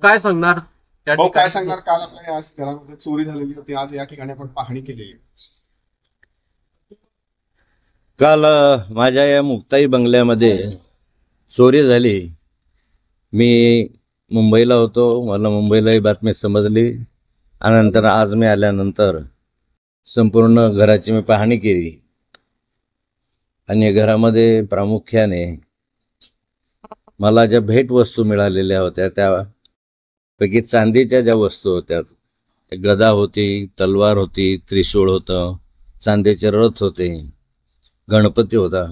काय सांगणार त्या भाऊ काय ठिकाणी? सांगणार? काल आपल्या आज घरामध्ये चोरी झालेली होती, आज या ठिकाणी आपण पाहणी केलेली. काल माझ्या या मुक्ताई बंगल्यामध्ये चोरी झाली. मी मुंबईला होतो, मला मुंबईला ही बातमी समजली आणि नंतर आज मी आल्यानंतर संपूर्ण घराची मी पाहणी केली आणि घरामध्ये प्रामुख्याने मला ज्या भेटवस्तू मिळालेल्या होत्या त्यापैकी चांदीच्या ज्या वस्तू होत्या, गदा होती, तलवार होती, त्रिशूळ होतं, चांदीचे रथ होते, गणपती होता,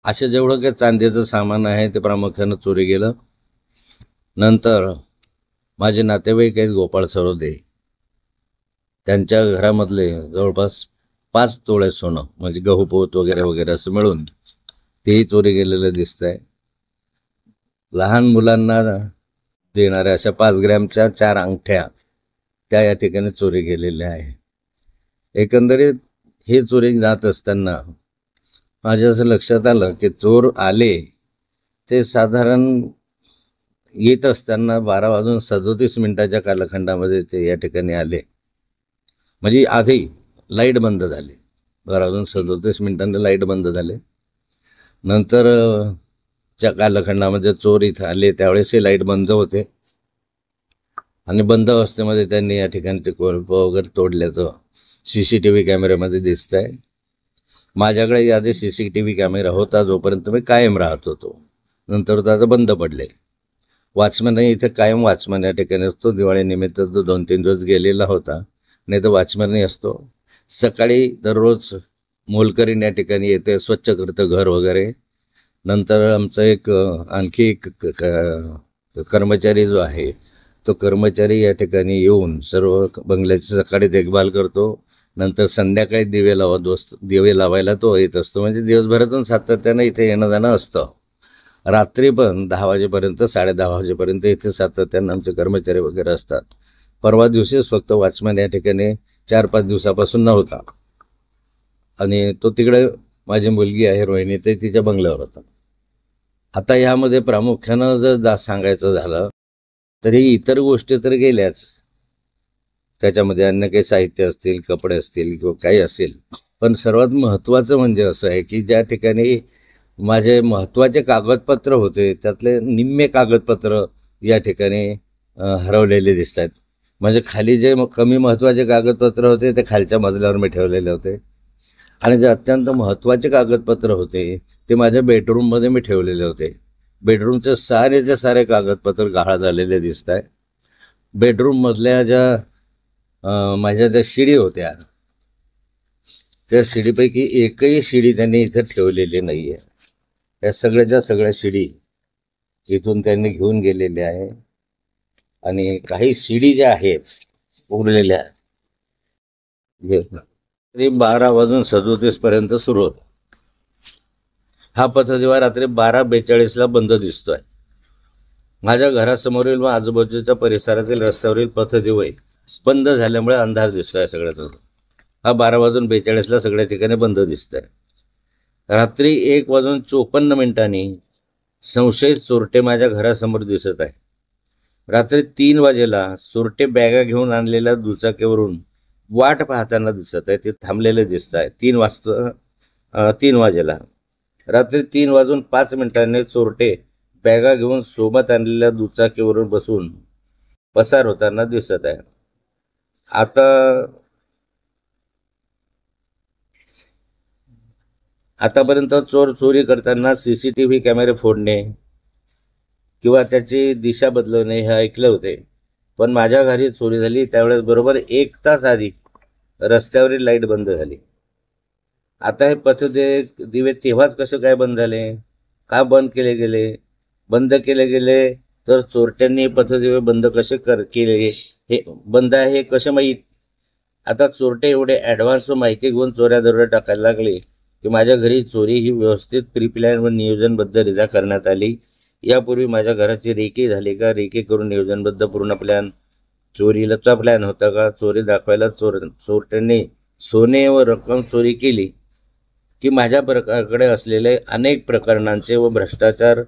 असे जेवढं काही चांदीचं सामान आहे ते प्रामुख्यानं चोरी गेलं. नंतर माझे नातेवाईक आहेत गोपाळ सरोदे, त्यांच्या घरामधले जवळपास 5 तोळे सोनं म्हणजे गहूपोत वगैरे वगैरे असं मिळून तेही चोरी गेलेलं दिसत आहे. लहान मुलांना देणाऱ्या अशा 5 ग्रॅमच्या 4 अंगठ्या त्या या ठिकाणी चोरी गेलेल्या आहे. एकंदरीत हे चोरी जात असताना माझ्या असं लक्षात आलं की चोर आले ते साधारण येत असताना 12:37 कालखंडामध्ये ते या ठिकाणी आले. म्हणजे आधी लाईट बंद झाली, 12:37 लाईट बंद झाले. नंतर च्या कालखंडामध्ये चोर इथं आले त्यावेळेस हे लाईट बंद होते आणि बंद अवस्थेमध्ये त्यांनी या ठिकाणी ते कोल्प वगैरे तोडल्याचं CCTV कॅमेऱ्यामध्ये दिसत आहे. माझ्याकडे आधी CCTV कॅमेरा होता जोपर्यंत मी कायम राहत होतो, नंतर तो आता बंद पडले. वॉचमन इथे कायम वॉचमन या ठिकाणी असतो. दिवाळीनिमित्त तो 2-3 दिवस गेलेला होता, नाही तर वॉचमनही असतो. सकाळी दररोज मोलकरीण या ठिकाणी येते, स्वच्छ करतं घर वगैरे. नंतर आमचा एक आणखी एक कर्मचारी जो आहे तो कर्मचारी या ठिकाणी येऊन सर्व बंगल्याची सकाळी देखभाल करतो. नंतर संध्याकाळी दिवे लावायला तो येत असतो. म्हणजे दिवसभरातून सातत्यानं इथे येणं जाणं असतं. रात्री पण 10 वाजेपर्यंत 10:30 वाजेपर्यंत इथे सातत्यानं आमचे कर्मचारी वगैरे असतात. परवा दिवशीच फक्त वॉचमॅन या ठिकाणी 4-5 दिवसापासून नव्हता आणि तो तिकडे माझी मुलगी आहे रोहिणी ते तिच्या बंगल्यावर होता. आता ह्यामध्ये प्रामुख्यानं जर सांगायचं झालं तरी इतर गोष्टी तर गेल्याच, त्याच्यामध्ये अन्य काही साहित्य असतील, कपडे असतील किंवा काही असेल, पण सर्वात महत्त्वाचं म्हणजे असं आहे की ज्या ठिकाणी माझे महत्त्वाचे कागदपत्र होते त्यातले निम्मे कागदपत्र या ठिकाणी हरवलेले दिसत आहेत. म्हणजे खाली जे कमी महत्त्वाचे कागदपत्र होते ते खालच्या मजल्यावर मी ठेवलेले होते आणि जे अत्यंत महत्त्वाचे कागदपत्र होते ते माझ्या बेडरूममध्ये मी ठेवलेले होते. बेडरूमचे सारे कागदपत्र गहाळ झालेले दिसत आहे. बेडरूममधल्या ज्या माझ्या ज्या शिडी होत्या त्या शिडीपैकी एकही शिडी त्यांनी इथं ठेवलेली नाही आहे. या सगळ्या शिडी इथून त्यांनी घेऊन गेलेल्या आहे आणि काही शिडी ज्या आहेत उरलेल्या तरी 12:37 सुरू होत. हा पथदिवा रात्री 12:42 बंद दिसतोय. माझ्या घरासमोरील व आजूबाजूच्या परिसरातील रस्त्यावरील पथदिवे बंद झाल्यामुळे अंधार दिसतोय सगळ्यात. हा 12:42 सगळ्या ठिकाणी बंद दिसत आहे. रात्री 1:54 संशयित चोरटे माझ्या घरासमोर दिसत आहे. रात्री 3 वाजेला चोरटे बॅगा घेऊन आणलेल्या दुचाकीवरून वाट पाहताना दिसत आहे. ते थांबलेले दिसत आहे 3 वाजेला. रात्री 3:05 चोरटे बॅगा घेऊन सोबत आणलेल्या दुचाकीवरून बसून पसार होताना दिसत आहे. आतापर्यंत चोर चोरी करताना CCTV कॅमेरे फोडणे किंवा त्याची दिशा बदलवणे हे ऐकले होते, पण माझ्या घरी चोरी झाली त्यावेळेस बरोबर 1 तास आधी रस्त्यावरील लाईट बंद झाली. आता हे पथदिवे तेव्हाच कसे काय बंद झाले, का बंद केले गेले? बंद केले गेले तर चोरट्यांनी पथदिवे बंद कसे केले, हे बंद आहे हे कसे माहीत? आता चोरटे एवढे ॲडव्हान्स माहिती घेऊन चोऱ्या दरोडे टाकायला लागले की माझ्या घरी चोरी ही व्यवस्थित प्रीप्लॅन व नियोजनबद्धरित्या करण्यात आली. यापूर्वी माझ्या घराची रेकी झाली का? रेकी करून नियोजनबद्ध पूर्ण प्लॅन, चोरीचा प्लॅन होता का? चोरी दाखवायला चोरट्यांनी सोने व रक्कम चोरी केली की माझ्याकडे असलेले अनेक प्रकरणांचे व भ्रष्टाचार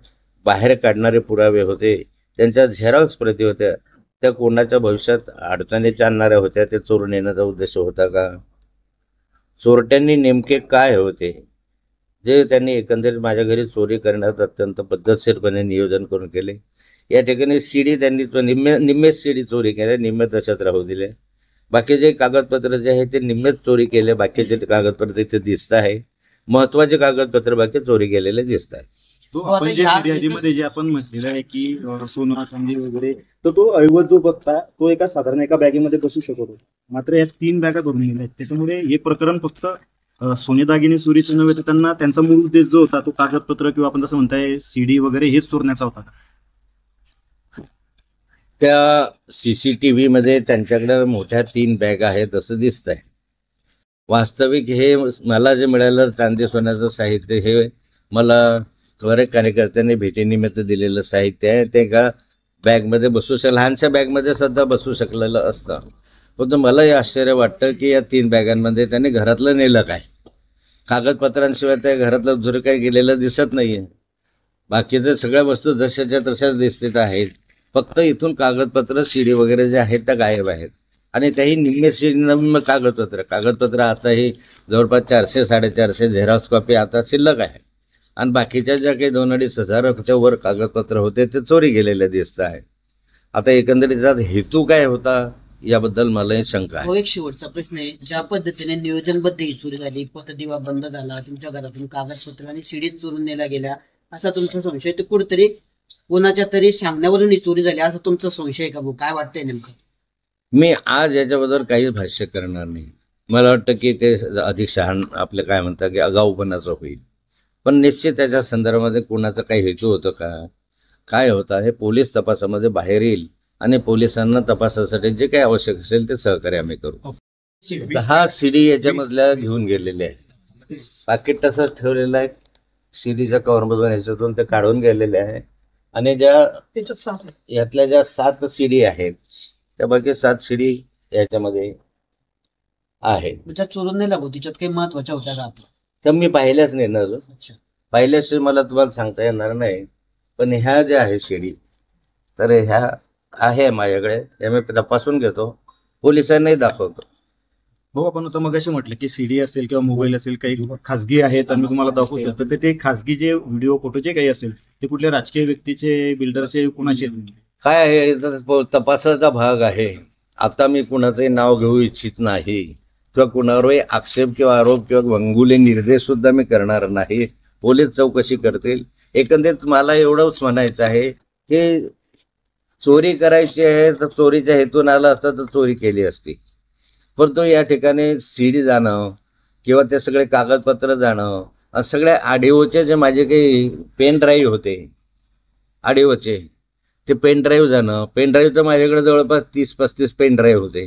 बाहेर काढणारे पुरावे होते त्यांच्या झेरॉक्स प्रती होत्या, त्या कोणाच्या भविष्यात अडचणीच्या आणणाऱ्या होत्या, ते चोरून येण्याचा उद्देश होता का? चोरट्यांनी नेमके काय होते जे त्यांनी एकंदरीत माझ्या घरी चोरी करण्यात अत्यंत पद्धतशीरपणे नियोजन करून केले? या ठिकाणी सीडी त्यांनी निम्मेच सीडी चोरी केल्या, निम्मे तशाच राहू दिले. बाकीचे कागदपत्र जे आहे ते निम्मेच चोरी केले, बाकीचे कागदपत्र तिथे दिसत आहे. महत्वाचे कागदपत्र बाकी चोरी केलेले दिसत आहे. तो आपण जे फिर्यादीमध्ये जे आपण म्हटलेलं आहे की सोनं चांदी वगैरे, तर तो ऐवज जो बघता तो साधारण एका बॅगेमध्ये बसू शकतो. मात्र या 3 बॅगा भरून गेल्या आहेत. त्याच्यामुळे हे प्रकरण फक्त सोने दागिने चोरीचं नव्हे, तर त्यांना त्यांचा मूळ उद्देश जो होता तो कागदपत्र किंवा आपण जसं म्हणताय सीडी वगैरे हेच चोरण्याचा होता. त्या CCTV मध्ये त्यांच्याकडे मोठ्या 3 बॅग आहेत असं दिसत आहे. वास्तविक हे मला जे मिळालं चांदी सोन्याचं साहित्य हे मला बरेच कार्यकर्त्यांनी भेटीनिमित्त दिलेलं साहित्य आहे. ते एका बॅगमध्ये बसू लहानशा बॅगमध्ये सुद्धा बसू शकलेलं असतं. पण मला हे आश्चर्य वाटतं की या 3 बॅगांमध्ये त्यांनी घरातलं नेलं काय? कागदपत्रांशिवाय त्या घरातलं दुसरं काही गेलेलं दिसत नाही आहे. बाकीच्या सगळ्या वस्तू जशाच्या तशाच दिसत आहेत. फक्त इथून कागदपत्र सीडी वगैरे जे आहेत त्या गायब आहेत. आणि त्याही निम्मे सीडी कागदपत्र आताही जवळपास 400-450 झेरॉक्स कॉपी आता शिल्लक आहे. आणि बाकीच्या ज्या काही 2-2.5 हजाराच्या वर कागदपत्र होते ते चोरी गेलेले दिसत आहे. आता एकंदरीत त्यात हेतू काय होता याबद्दल मला शंका आहे. एक शेवटचा प्रश्न आहे, ज्या पद्धतीने नियोजनबद्ध ही चोरी झाली, पथदिवा बंद झाला, तुमच्या घरातून कागदपत्र आणि सीडीज चोरून नेल्या गेल्या असा तुमचा संशय, ते कुठेतरी कोणाच्या तरी सांगण्यावरून ही चोरी झाली असा तुमचा संशय आहे का भाऊ? काय वाटतंय नेमकं? मी आज याच्याबद्दल काही भाष्य करणार नाही. मला वाटतं की ते अधिक शहाण आपलं काय म्हणतात की आगाऊपणाचं होईल. पण निश्चित त्याच्या संदर्भामध्ये कोणाचा काही हेतू होतं का, काय होता हे पोलीस तपासामध्ये बाहेर येईल. आणि पोलिसांना तपासासाठी जे काही आवश्यक असेल ते सहकार्य आम्ही करू. 10 सीडी याच्यामधल्या घेऊन गेलेले आहेत. पाकिट तसंच ठेवलेलं आहे. सीडीच्या कव्हरमधून याच्यातून ते काढून गेलेले आहे. आणि यातल्या ज्या 7 सीडी आहेत त्या बाकी 7 सीडी याच्यामध्ये आहेत. ज्या चोरून नेल्या भाऊ तिच्यात काही महत्वाच्या होत्या का आपल्या? त्या मी पाहिल्याच नाही ना अजून. पाहिल्याशिवाय मला तुम्हाला सांगता येणार नाही. पण ह्या ज्या आहे सीडी तर ह्या आहे माझ्याकडे, हे मी तपासून घेतो, पोलिसांनाही दाखवतो. हो, आपण आता मगाशी म्हटलं की सीडी असेल किंवा मोबाईल असेल काही खासगी आहेत आणि मी तुम्हाला दाखवू शकतो, तर ते खासगी जे व्हिडिओ फोटो जे काही असेल ते कुठल्या राजकीय व्यक्तीचे, बिल्डरचे, कुणाचे काय आहे तपासाचा भाग आहे. आता मी कुणाचंही नाव घेऊ इच्छित नाही किंवा कुणावरही आक्षेप किंवा आरोप किंवा वंगुले निर्देश सुद्धा मी करणार नाही. पोलीस चौकशी करतील. एकंदरीत मला एवढंच म्हणायचं आहे की चोरी करायची आहे तर चोरीच्या हेतून आला असता तर चोरी केली असती. परंतु या ठिकाणी सीडी जाणं किंवा ते सगळे कागदपत्र जाणं, सगळ्या ऑडिओचे जे माझे काही पेन ड्राईव्ह होते ऑडिओचे, ते पेन ड्राईव्ह जाणं. पेन ड्राईव्ह तर माझ्याकडे जवळपास 30-35 पेन ड्राईव्ह होते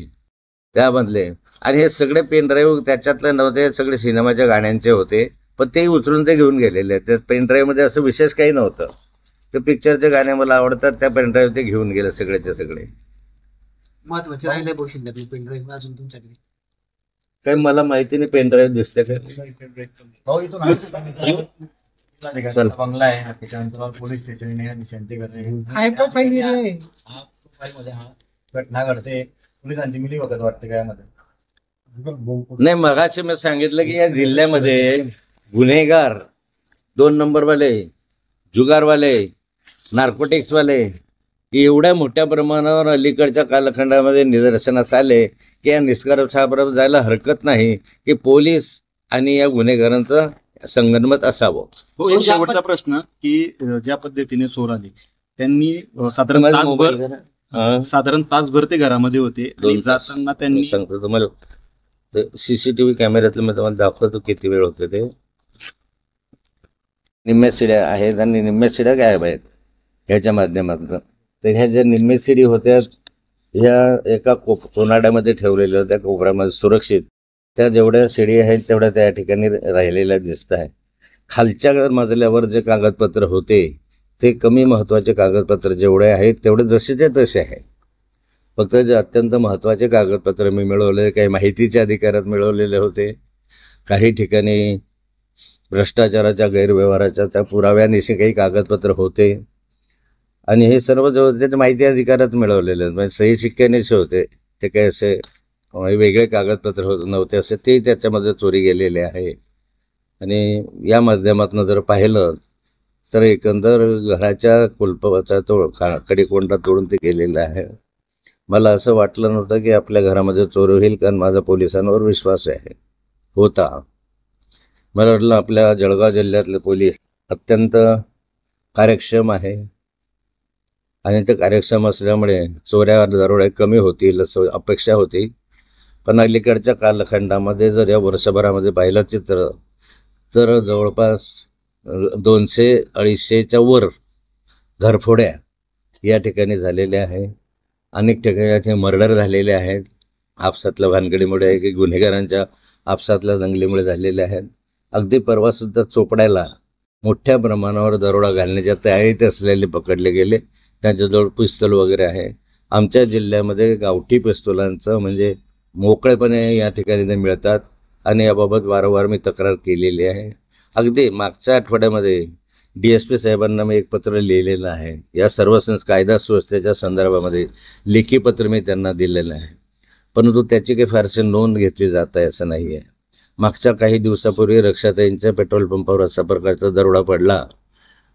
त्यामधले. आणि हे सगळे पेन ड्राईव्ह त्याच्यातले नव्हते, सगळे सिनेमाच्या गाण्यांचे होते. पण तेही उचलून ते घेऊन गेलेले आहेत. त्या पेन ड्राईव्हमध्ये असं विशेष काही नव्हतं. ते पिक्चरचे गाणे मला आवडतात, त्या पेन ड्राईव्ह ते घेऊन गेले सगळेचे सगळे. महत्वाचे राहिले भाऊ शिल्लक पेन ड्राईव्ह अजून तुमच्याकडे? काही मला माहिती नाही पेन ड्राईव्ह दिसले काय. चल बंगला आहे, त्याच्यानंतर पोलीस स्टेशन घटना घडते, पोलिसांची मिली वगैरे वाटते काय मध्ये. नाही, मगाशी मी सांगितलं की या जिल्ह्यामध्ये गुन्हेगार 2 नंबरवाले, जुगारवाले, नार्कोटिक्सवाले एवढ्या मोठ्या प्रमाणावर अलीकडच्या कालखंडामध्ये निदर्शनास आले की या निष्कर्षाबरोबर जायला हरकत नाही की पोलीस आणि या गुन्हेगारांचं संगनमत असावं. हो, एक शेवटचा प्रश्न की ज्या पद्धतीने चोर आले त्यांनी साधारण तासभर ते घरामध्ये होते आणि जाताना त्यांनी सांगतो तुम्हाला CCTV कॅमेऱ्यातलं मी तुम्हाला दाखवतो किती वेळ होते ते. निम्म्या शिड्या आहेत आणि निम्म्या शिड्या गायब आहेत ह्याच्या माध्यमातून. तर ह्या ज्या निम्म्या शिडी होत्या ह्या एका कोनाड्यामध्ये ठेवलेल्या होत्या कोपऱ्यामध्ये सुरक्षित. त्या जेवढ्या शिडी आहेत तेवढ्या त्या ठिकाणी राहिलेल्या दिसत आहे. खालच्या मजल्यावर जे कागदपत्र होते ते कमी महत्त्वाचे कागदपत्र जेवढे आहेत तेवढे जसेचे तसे आहे. फक्त जे अत्यंत महत्त्वाचे कागदपत्र मी मिळवले, काही माहितीच्या अधिकारात मिळवलेले होते, काही ठिकाणी भ्रष्टाचाराच्या गैरव्यवहाराच्या त्या पुराव्यानिशी काही कागदपत्र होते. आणि हे सर्व जवळ त्याच्या माहिती अधिकारात मिळवलेले आहेत. म्हणजे सही शिक्क्यानेच होते ते, काही असे वेगळे कागदपत्र नव्हते असे ते त्याच्यामध्ये चोरी गेलेले आहे. आणि या माध्यमातून जर पाहिलं तर एकंदर घराच्या कुलपाचा कडेकोंडा तोडून ते गेलेलं आहे. मला असं वाटलं नव्हतं की आपल्या घरामध्ये चोरी होईल, कारण माझा पोलिसांवर विश्वास होता. मला वाटलं आपल्या जळगाव जिल्ह्यातले पोलीस अत्यंत कार्यक्षम आहे आणि ते कार्यक्षम असल्यामुळे चोऱ्या दरोडे कमी होतील असं अपेक्षा होती. पण अलीकडच्या कालखंडामध्ये जर या वर्षभरामध्ये पाहिलं चित्र तर जवळपास 200-250च्या वर घरफोड्या या ठिकाणी झालेल्या आहे. अनेक ठिकाणी मर्डर झालेले आहेत. आपसातल्या भानगडीमुळे आहे की गुन्हेगारांच्या आपसातल्या दंगलीमुळे झालेले आहेत. अगदी परवासुद्धा चोपड्याला मोठ्या प्रमाणावर दरोडा घालण्याच्या तयारीत असलेले पकडले गेले. त्यांच्याजवळ पिस्तूल वगैरे आहे. आमच्या जिल्ह्यामध्ये गावठी पिस्तुलांचं म्हणजे मोकळेपणे या ठिकाणी ते मिळतात आणि याबाबत वारंवार मी तक्रार केलेली आहे. अगदी मागच्या आठवड्यामध्ये DSP साहेबांना मी एक पत्र लिहिलेलं आहे. या सर्व कायदा सुव्यवस्थेच्या संदर्भामध्ये लेखी पत्र मी त्यांना दिलेलं आहे, परंतु त्याची काही फारशी नोंद घेतली जात आहे असं नाही आहे. मागच्या काही दिवसापूर्वी रक्षाताईंच्या पेट्रोल पंपावर अशा प्रकारचा दरोडा पडला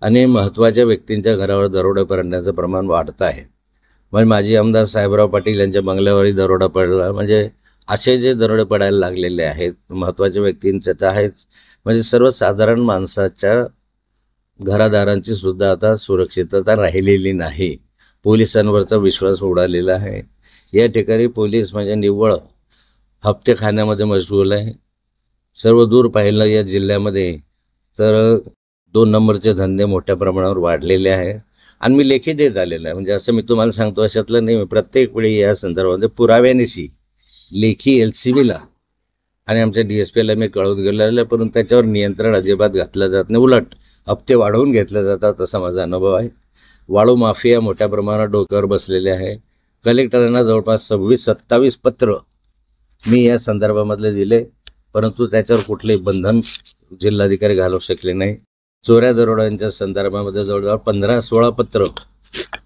आणि महत्त्वाच्या व्यक्तींच्या घरावर दरोडे पडण्याचं प्रमाण वाढतं आहे. म्हणजे माजी आमदार साहेबराव पाटील यांच्या बंगल्यावरही दरोडा पडला. म्हणजे असे जे दरोडे पडायला लागलेले आहेत महत्त्वाच्या व्यक्तींच्या तर आहेच, म्हणजे सर्वसाधारण माणसाच्या घरादारांची सुद्धा आता सुरक्षितता राहिलेली नाही. पोलिसांवरचा विश्वास उडालेला आहे. या ठिकाणी पोलीस म्हणजे निव्वळ हप्ते खाण्यामध्ये मशगूल आहे. सर्व दूर पाहिलं या जिल्ह्यामध्ये तर 2 नंबरचे धंदे मोठ्या प्रमाणावर वाढलेले आहे आणि मी लेखी देत आलेलं आहे. म्हणजे असं मी तुम्हाला सांगतो अशातलं नाही. मी प्रत्येक वेळी या संदर्भामध्ये पुराव्यानिशी लेखी LCBला आणि आमच्या DSPला मी कळवून गेलेलं आहे, परंतु त्याच्यावर नियंत्रण अजिबात घातलं जात नाही. उलट हप्ते वाढवून घेतले जातात असा माझा अनुभव आहे. वाळू माफिया मोठ्या प्रमाणात डोक्यावर बसलेले आहे. कलेक्टरांना जवळपास 26-27 पत्र मी या संदर्भामधले दिले, परंतु त्याच्यावर कुठलेही बंधन जिल्हाधिकारी घालू शकले नाही. चोऱ्या दरोड्यांच्या संदर्भामध्ये जवळजवळ 15-16 पत्र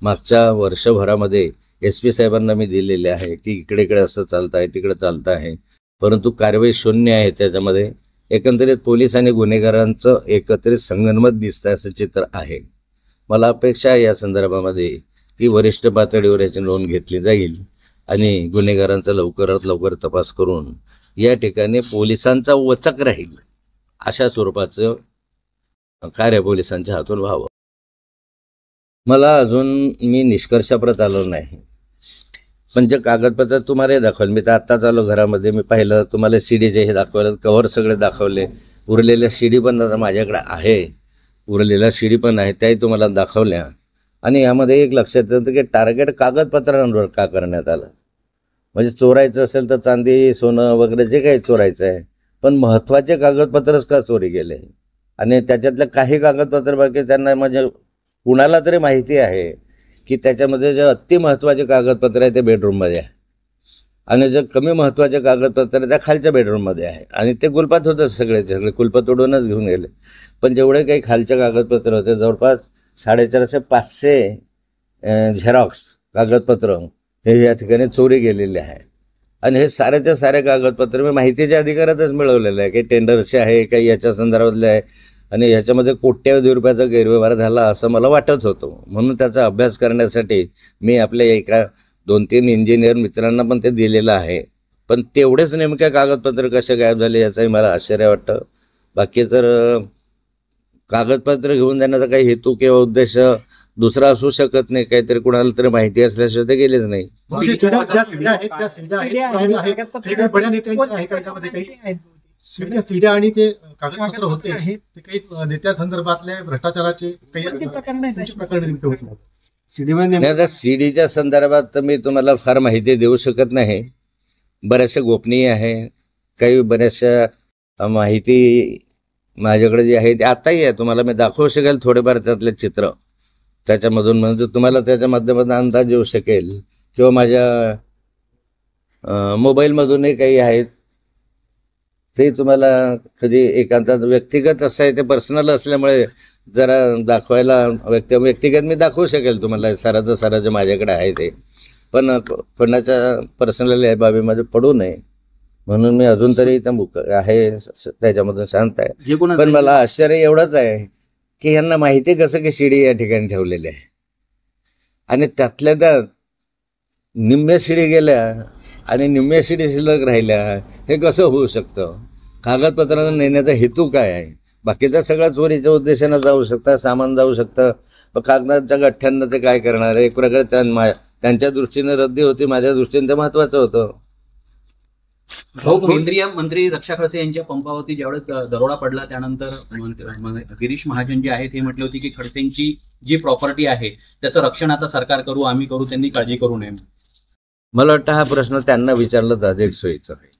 मागच्या वर्षभरामध्ये SP साहेबांना मी दिलेले आहे की इकडे इकडे असं चालतं आहे, तिकडे चालतं आहे, परंतु कारवाई शून्य आहे. त्याच्यामध्ये एकंदरीत पोलीस आणि गुन्हेगारांचं एकत्रित संगनमत दिसतं असं चित्र आहे. मला अपेक्षा आहे या संदर्भामध्ये की वरिष्ठ पातळीवर याची नोंद घेतली जाईल आणि गुन्हेगारांचा लवकरात लवकर तपास करून या ठिकाणी पोलिसांचा वचक राहील अशा स्वरूपाचं कार्य पोलिसांच्या हातून व्हावं. मला अजून मी निष्कर्षाप्रत आलो नाही, पण जे कागदपत्र तुम्हाला दाखवले मी तर आत्ताच आलो घरामध्ये. मी पाहिलं तुम्हाला CDचे हे दाखवलं, कव्हर सगळे दाखवले, उरलेल्या CD पण आता माझ्याकडे आहे, उरलेल्या CD पण आहे त्याही तुम्हाला दाखवल्या. आणि यामध्ये एक लक्षात येतं की टार्गेट कागदपत्रांवर का करण्यात आलं. म्हणजे चोरायचं असेल तर चांदी सोनं वगैरे जे काही चोरायचं आहे, पण महत्त्वाचे कागदपत्रच का चोरी गेले. आणि त्याच्यातल्या काही कागदपत्र बाकी त्यांना म्हणजे कुणाला तरी माहिती आहे की त्याच्यामध्ये जे अति महत्त्वाचे कागदपत्र आहे ते बेडरूममध्ये आहे आणि जे कमी महत्त्वाचे कागदपत्र आहे त्या खालच्या बेडरूममध्ये आहे. आणि ते कुलपात होतं, सगळे कुलपं तोडूनच घेऊन गेले. पण जेवढे काही खालचे कागदपत्र होते जवळपास 450-500 झेरॉक्स कागदपत्र हे या ठिकाणी चोरी गेलेले आहे. आणि हे सारेच्या सारे कागदपत्र मी माहितीच्या अधिकारातच मिळवलेलं आहे. काही टेंडरचे आहे, काही याच्या संदर्भातले आहे आणि ह्याच्यामध्ये कोट्यावधी रुपयाचा गैरव्यवहार झाला असं मला वाटत होतं. म्हणून त्याचा अभ्यास करण्यासाठी मी आपल्या एका 2-3 इंजिनियर मित्रांना पण ते दिलेलं आहे. पण तेवढेच नेमक्या कागदपत्र कसे गायब झाले याचंही मला आश्चर्य वाटतं. बाकी तर कागदपत्र घेऊन जाण्याचा काही हेतू किंवा उद्देश दुसरा असू शकत नाही. काहीतरी कुणाला तरी माहिती असल्याशिवाय ते गेलेच नाही. सीड्या आणि ते कागदपत्र होते ते काही नेत्या संदर्भातल्या भ्रष्टाचाराचे काही प्रकरण. आता CDच्या संदर्भात तर मी तुम्हाला फार माहिती देऊ शकत नाही. बऱ्याचशा गोपनीय आहे, काही बऱ्याचशा माहिती माझ्याकडे जी आहे ते आताही आहे. तुम्हाला मी दाखवू शकेल थोडेफार त्यातले चित्र त्याच्यामधून, म्हणजे तुम्हाला त्याच्या माध्यमातून अंदाज येऊ शकेल. किंवा माझ्या मोबाईलमधूनही काही आहेत ते तुम्हाला कधी एकांतात व्यक्तिगत असं आहे, ते पर्सनल असल्यामुळे जरा दाखवायला व्यक्तिगत मी दाखवू शकेल तुम्हाला साराचं माझ्याकडे आहे ते, पण कोणाच्या पर्सनल बाबीमध्ये पडू नये म्हणून मी अजून तरी आहे त्याच्यामधून शांत आहे. जे कोण पण मला आश्चर्य एवढंच आहे की यांना माहिती कसं की शिडी या ठिकाणी ठेवलेली आहे आणि त्यातल्या त्यात निम्म्या शिडी गेल्या आणि निम्म्या शिडी शिल्लक राहिल्या. हे कसं होऊ शकतं? कागदपत्रांना नेण्याचा हेतू काय आहे? बाकीचा सगळा चोरीच्या उद्देशानं जाऊ शकता, सामान जाऊ शकतं, पण कागदाच्या गठ्ठ्यांना ते काय करणार? एक प्रकारे त्यांच्या दृष्टीने रद्दी होती, माझ्या दृष्टीने ते महत्वाचं होतं. केंद्रीय मंत्री रक्षा खडसे यांच्या पंपावरती ज्यावेळेस दरोडा पडला त्यानंतर गिरीश महाजन जे आहेत हे म्हटले होते की खडसेंची जी प्रॉपर्टी आहे त्याचं रक्षण आता सरकार करू, आम्ही करू, त्यांनी काळजी करू नये. मला वाटतं हा प्रश्न त्यांना विचारला तर अधिक सोयीचा आहे.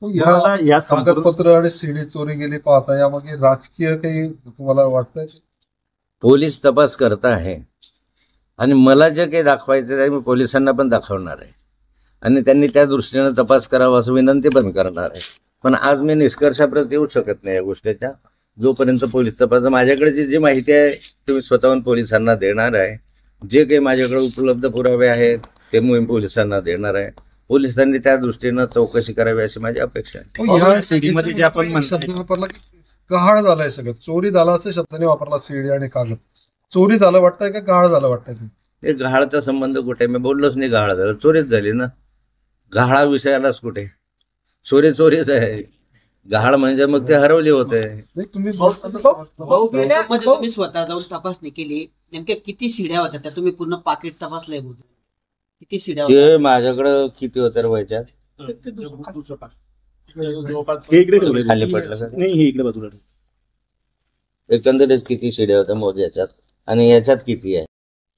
या कागदपत्र आणि सीडी चोरी गेली पाहता यामागे राजकीय काही तुम्हाला वाटतंय? पोलीस तपास करत आहे आणि मला जे काही दाखवायचं आहे मी पोलिसांना पण दाखवणार आहे आणि त्यांनी त्या दृष्टीनं तपास करावा असं विनंती पण करणार आहे. पण आज मी निष्कर्षाप्रत येऊ शकत नाही या गोष्टीच्या, जोपर्यंत पोलीस तपास माझ्याकडे जी माहिती आहे ती मी स्वतःहून पोलिसांना देणार आहे. जे काही माझ्याकडे उपलब्ध पुरावे आहेत ते मी पोलिसांना देणार आहे. पोलिसांनी त्या दृष्टीनं चौकशी करावी अशी माझी अपेक्षा आहे. या सीडीमध्ये जे आपण शब्द वापरला की गहाळ झालाय सगळं, चोरी झाला असं शब्दाने वापरला सीडी आणि कागद. चोरी झालं वाटतंय का गहाळ झालं वाटतंय? ते गहाळचा संबंध कुठे? मी बोललोच नाही गहाळ झालं, चोरीच झाली ना. गहाळा विषयालाच कुठे? चोरीच आहे. गहाळ म्हणजे मग ते हरवले होते. तुम्ही मध्ये तुम्ही स्वतः जाऊन तपासणी केली, नेमक्या किती शिड्या होत्या त्या? तुम्ही पूर्ण पाकिट तपासलंय बोलतो, किती शिड्या ते होत्या? माझ्याकडं किती होत्या व्हायच्यात? हे इकडे ठेवलंय. खाली पडलं का? नाही, हे इकडे बाजूला. एकंदरीत किती शिड्या होत्या मोज याच्यात आणि याच्यात किती आहे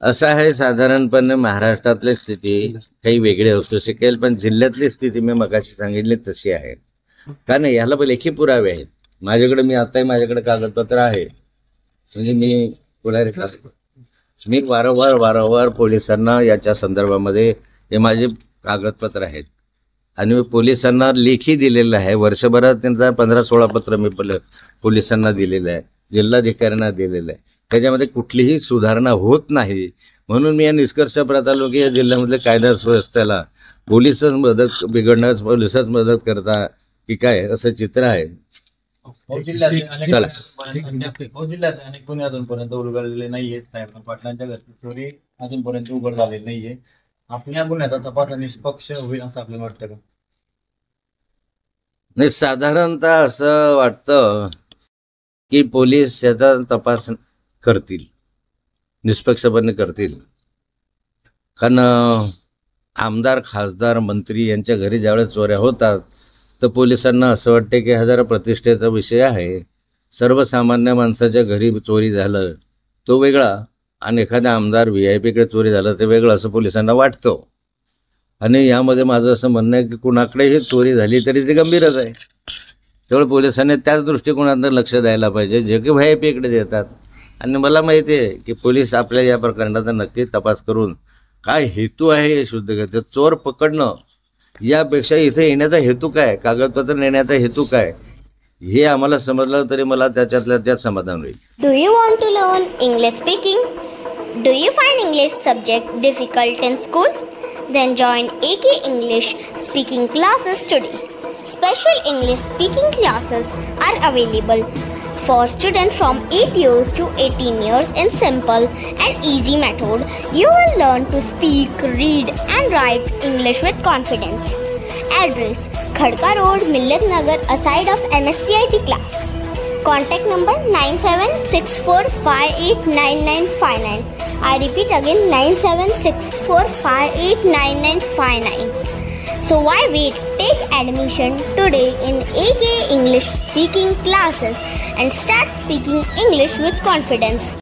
असं आहे. साधारणपणे महाराष्ट्रातली स्थिती काही वेगळी असू शकेल, पण जिल्ह्यातली स्थिती मी मगाशी सांगितली तशी आहे. कारण याला लेखी पुरावे आहेत माझ्याकडे. माझ्याकडे कागदपत्र आहे. म्हणजे मी वारंवार पोलिसांना याच्या संदर्भामध्ये हे माझे कागदपत्र आहेत आणि मी पोलिसांना लेखी दिलेलं आहे. वर्षभरात त्यांचा 15-16 पत्र मी पोलिसांना दिलेलं आहे, जिल्हाधिकाऱ्यांना दिलेलं आहे. त्याच्यामध्ये कुठलीही सुधारणा होत नाही म्हणून मी या निष्कर्षाप्रत आलो की या जिल्ह्यामधल्या कायदा सुव्यवस्थेला पोलिसच मदत करता की काय असं चित्र आहे. जिल्ह्यात अनेक गुन्हे अजूनपर्यंत उलगडलेले नाहीयेत. साहेब पाटलांच्या घरची चोरी अजूनपर्यंत उघड झालेली नाहीये. आपल्या गुन्ह्याचा तपास निष्पक्ष होईल असं आपल्याला वाटतं का? नाही, साधारणतः असं वाटतं की पोलीस याचा तपास करतील, निष्पक्षपणे करतील. कारण आमदार, खासदार, मंत्री यांच्या घरी ज्यावेळेस चोऱ्या होतात तर पोलिसांना असं वाटते की हा जरा प्रतिष्ठेचा विषय आहे. सर्वसामान्य माणसाच्या घरी चोरी झालं तो वेगळा आणि एखाद्या आमदार VIP कडे चोरी झालं ते वेगळं असं पोलिसांना वाटतं. आणि यामध्ये माझं असं म्हणणं आहे की कुणाकडेही चोरी झाली तरी ते गंभीरच आहे. त्यामुळे पोलिसांनी त्याच दृष्टिकोनातून लक्ष द्यायला पाहिजे जे की VIP कडे देतात. आणि मला माहिती आहे की पोलीस आपल्या या प्रकरणाचा नक्की तपास करून काय हेतू आहे हे शुद्ध करते. चोर पकडणं यापेक्षा इथे येण्याचा हेतू काय, कागदपत्र नेण्याचा हेतू काय हे आम्हाला समजलं तरी मला त्याच्यातल्या त्यात समाधान होईल. Do you want to learn English speaking? Do you find English subject difficult in school? Then join AK English speaking classes today. Special English speaking classes are available for students from 8 years to 18 years in simple and easy method. You will learn to speak, read and write English with confidence. Address: Khadka Road, Millat Nagar, aside of MSCIT class. Contact number 9764589959. I repeat again, 9764589959. So why wait? Take admission today in AK English speaking classes and start speaking English with confidence.